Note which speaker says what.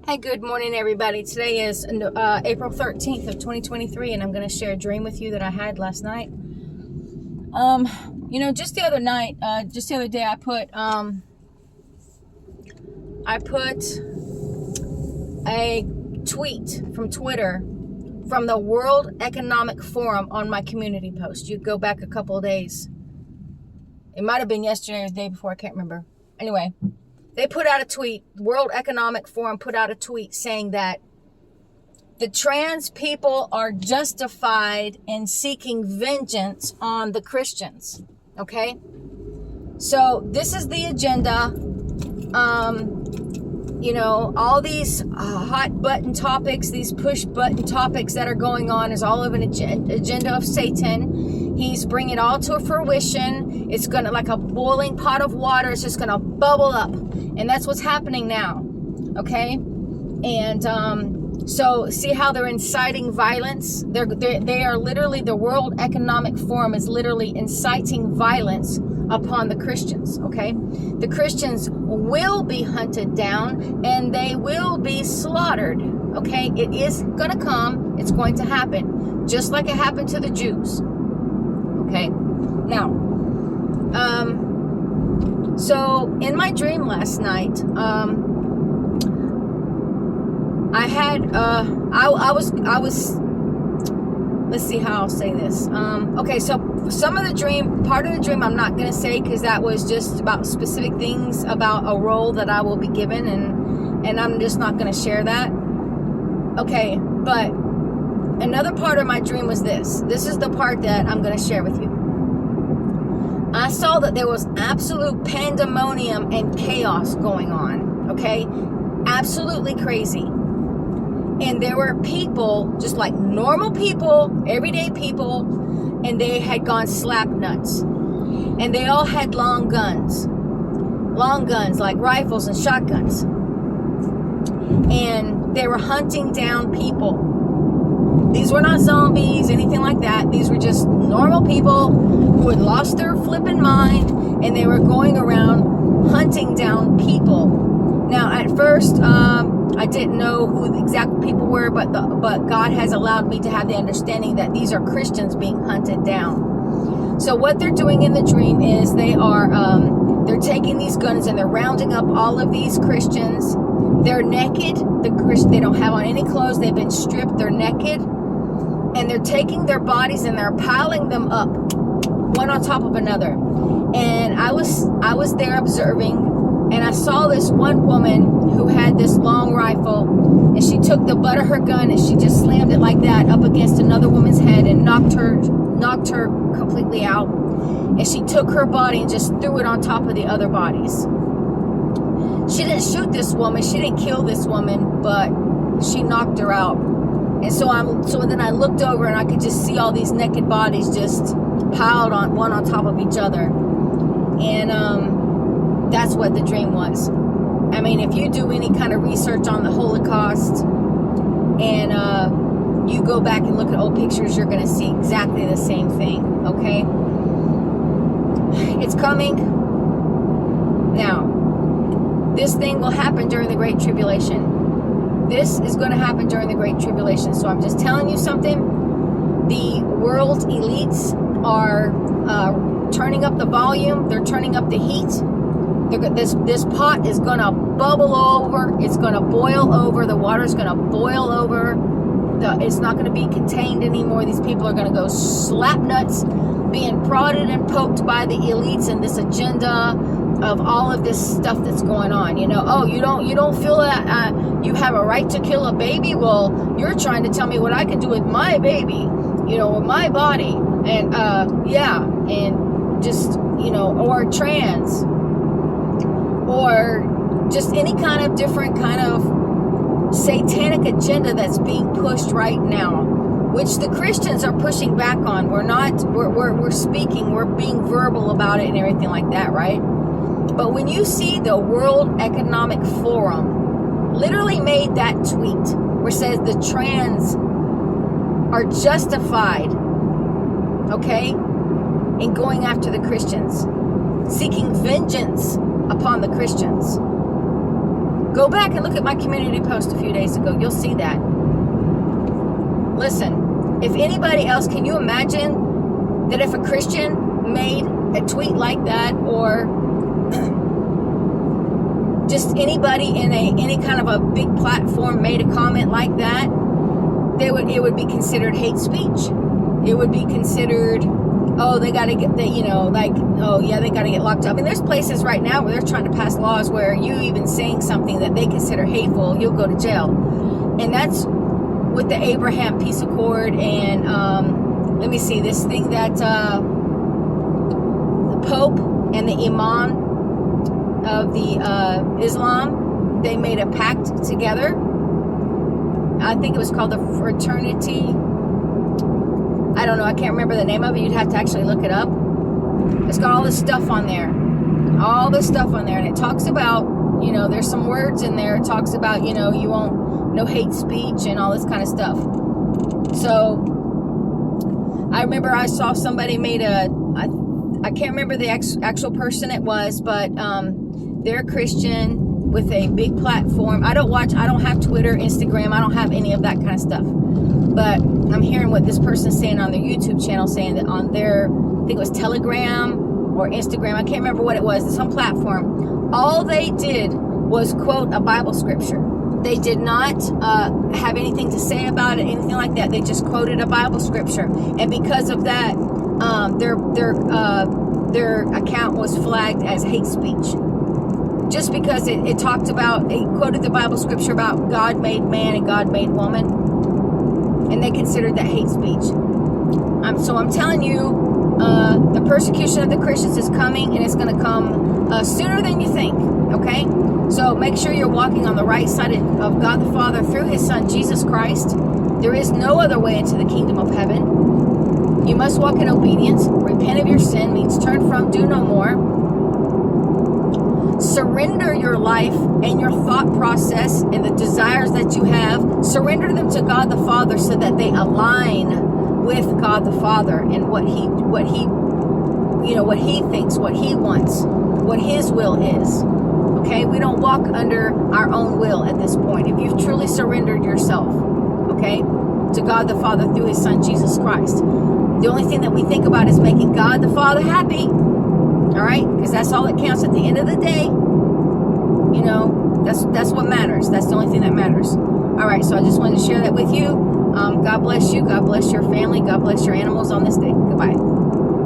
Speaker 1: Hey, good morning, everybody. Today is April 13th of 2023, and I'm going to share a dream with you that I had last night. Just the other day, I put a tweet from Twitter from the World Economic Forum on my community post. You go back a couple of days. It might have been yesterday or the day before. I can't remember. Anyway, they put out a tweet. The World Economic Forum put out a tweet saying that the trans people are justified in seeking vengeance on the Christians. Okay? So this is the agenda. All these hot button topics, these push button topics that are going on is all of an agenda of Satan. He's bringing it all to fruition. It's going to, like a boiling pot of water, it's just going to bubble up. And that's what's happening now. Okay? And so see how they're inciting violence? They are literally, the World Economic Forum is literally inciting violence upon the Christians, okay? The Christians will be hunted down and they will be slaughtered, okay? It is going to come. It's going to happen, just like it happened to the Jews, okay? Now, so in my dream last night, I was let's see how I'll say this. Okay, so part of the dream I'm not going to say, because that was just about specific things about a role that I will be given, and I'm just not going to share that. Okay, but another part of my dream was this. This is the part that I'm going to share with you. I saw that there was absolute pandemonium and chaos going on, okay? Absolutely crazy. And there were people, just like normal people, everyday people, and they had gone slap nuts. And they all had long guns like rifles and shotguns. And they were hunting down people. These were not zombies, anything like that. These were just normal people who had lost their flipping mind, and they were going around hunting down people. Now, at first, I didn't know who the exact people were, but God has allowed me to have the understanding that these are Christians being hunted down. So what they're doing in the dream is they're taking these guns and they're rounding up all of these Christians. They're naked. They don't have on any clothes. They've been stripped. They're naked, and they're taking their bodies and they're piling them up, one on top of another. And I was there observing. And I saw this one woman who had this long rifle, and she took the butt of her gun and she just slammed it like that up against another woman's head and knocked her completely out. And she took her body and just threw it on top of the other bodies. She didn't shoot this woman, she didn't kill this woman, but she knocked her out. And so then I looked over and I could just see all these naked bodies just piled on one on top of each other. And that's what the dream was. I mean, if you do any kind of research on the Holocaust and you go back and look at old pictures, you're going to see exactly the same thing, okay? It's coming. Now, this thing will happen during the Great Tribulation. This is going to happen during the Great Tribulation. So I'm just telling you something. The world elites are turning up the volume. They're turning up the heat. This pot is going to bubble over. It's going to boil over. The water's going to boil over. It's not going to be contained anymore. These people are going to go slap nuts, being prodded and poked by the elites and this agenda of all of this stuff that's going on. You don't feel that you have a right to kill a baby? Well, you're trying to tell me what I can do with my baby, with my body. And and just, or trans, or just any kind of different kind of satanic agenda that's being pushed right now, which the Christians are pushing back on. We're speaking, we're being verbal about it and everything like that, right? But when you see the World Economic Forum literally made that tweet where it says the trans are justified, okay, in going after the Christians, seeking vengeance upon the Christians. Go back and look at my community post a few days ago. You'll see that. Listen, if anybody else, can you imagine that if a Christian made a tweet like that, or just anybody in any kind of a big platform made a comment like that, it would be considered hate speech. It would be considered, oh, they got to get, they got to get locked up. And there's places right now where they're trying to pass laws where you even saying something that they consider hateful, you'll go to jail. And that's with the Abraham Peace Accord. And let me see, this thing that the Pope and the Imam of the Islam, they made a pact together. I think it was called the Fraternity. I don't know. I can't remember the name of it. You'd have to actually look it up. It's got all this stuff on there. All this stuff on there. And it talks about, there's some words in there. It talks about, you won't, no hate speech and all this kind of stuff. So I remember I saw somebody made I can't remember the actual person it was, but they're a Christian with a big platform. I don't have Twitter, Instagram. I don't have any of that kind of stuff. But I'm hearing what this person's saying on their YouTube channel, saying that on their, I think it was Telegram or Instagram, I can't remember what it was, some platform, all they did was quote a Bible scripture. They did not have anything to say about it, anything like that. They just quoted a Bible scripture. And because of that, their account was flagged as hate speech. Just because it talked about, it quoted the Bible scripture about God made man and God made woman. And they considered that hate speech. So I'm telling you, the persecution of the Christians is coming, and it's going to come sooner than you think, okay? So make sure you're walking on the right side of God the Father through His Son, Jesus Christ. There is no other way into the kingdom of heaven. You must walk in obedience. Repent of your sin means turn from, do no more. Surrender your life and your thought process and the desires that you have. Surrender them to God the Father so that they align with God the Father and what He thinks, what He wants, what His will is. Okay, we don't walk under our own will at this point. If you've truly surrendered yourself, okay, to God the Father through His Son Jesus Christ, the only thing that we think about is making God the Father happy. All right, because that's all that counts at the end of the day. That's what matters. That's the only thing that matters. All right, so I just wanted to share that with you. God bless you. God bless your family. God bless your animals on this day. Goodbye.